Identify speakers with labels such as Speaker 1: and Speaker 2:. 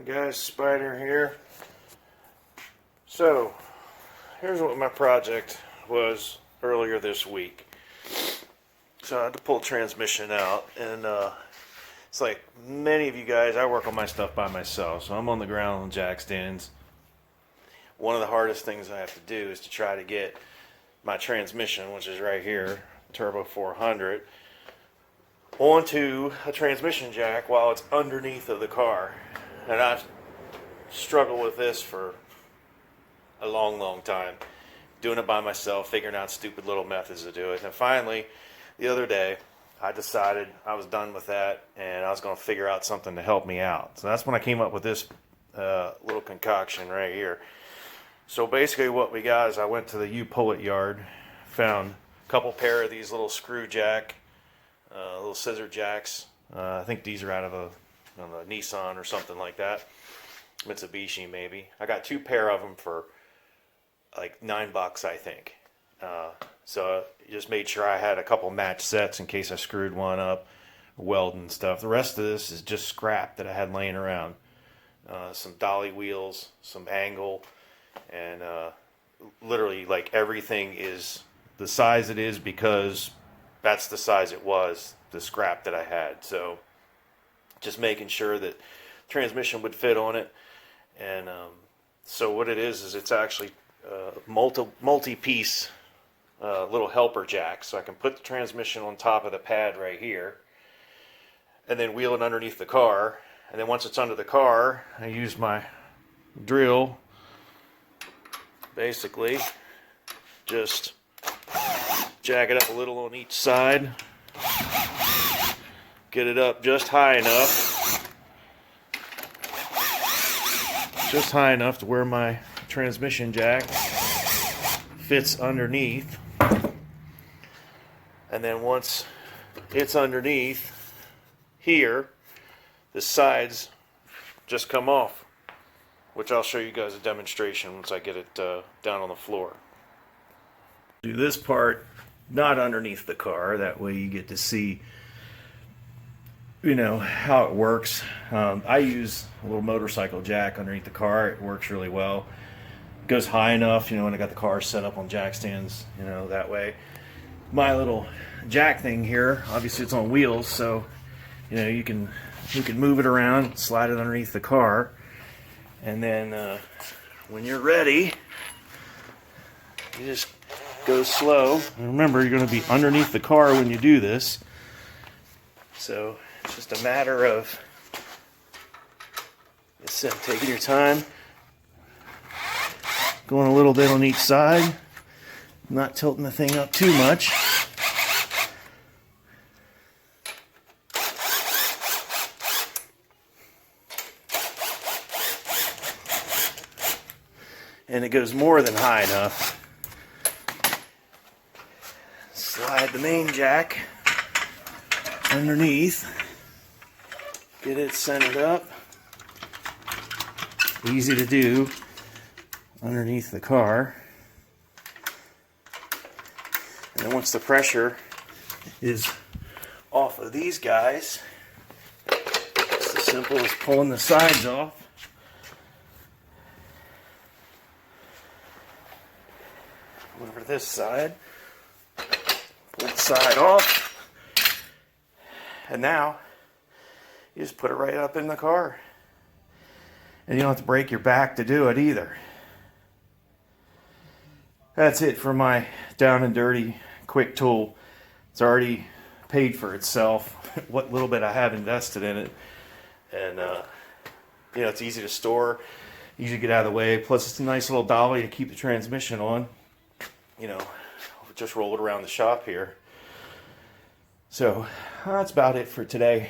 Speaker 1: Guys, Spider here. So, here's what my project was earlier this week. So I had to pull transmission out, and it's like many of you guys, I work on my stuff by myself, so I'm on the ground on jack stands. One of the hardest things I have to do is to try to get my transmission, which is right here, Turbo 400, onto a transmission jack while it's underneath of the car. And I've struggled with this for a long time, doing it by myself, figuring out stupid little methods to do it. And finally, the other day, I decided I was done with that, and I was going to figure out something to help me out. So that's when I came up with this little concoction right here. So basically what we got is I went to the U-Pull-It yard, found a couple pair of these little screw jack, little scissor jacks. I think these are out of a Nissan or something like that. Mitsubishi maybe. I got two pair of them for like $9, I think. So I just made sure I had a couple match sets in case I screwed one up, welding stuff. The rest of this is just scrap that I had laying around. Some dolly wheels, some angle, and literally like everything is the size it is because that's the size it was, the scrap that I had. So just making sure that transmission would fit on it. And so what it is it's actually multi-piece little helper jack. So I can put the transmission on top of the pad right here and then wheel it underneath the car. And then once it's under the car, I use my drill, basically just jack it up a little on each side, get it up just high enough to where my transmission jack fits underneath. And then once it's underneath here, the sides just come off, which I'll show you guys a demonstration once I get it down on the floor. Do this part not underneath the car, that way you get to see how it works. I use a little motorcycle jack underneath the car. It works really well. It goes high enough, when I got the car set up on jack stands, that way. My little jack thing here, obviously it's on wheels, so you can move it around, slide it underneath the car, and then when you're ready, you just go slow. And remember, you're going to be underneath the car when you do this, so it's just a matter of taking your time, going a little bit on each side, not tilting the thing up too much. And it goes more than high enough. Slide the main jack underneath. Get it centered up. Easy to do underneath the car. And then once the pressure is off of these guys, it's as simple as pulling the sides off. Over to this side, pull the side off, and now you just put it right up in the car, and you don't have to break your back to do it either. That's it for my down and dirty quick tool. It's already paid for itself, what little bit I have invested in it, and it's easy to store, easy to get out of the way, plus it's a nice little dolly to keep the transmission on. Just roll it around the shop here. So that's about it for today.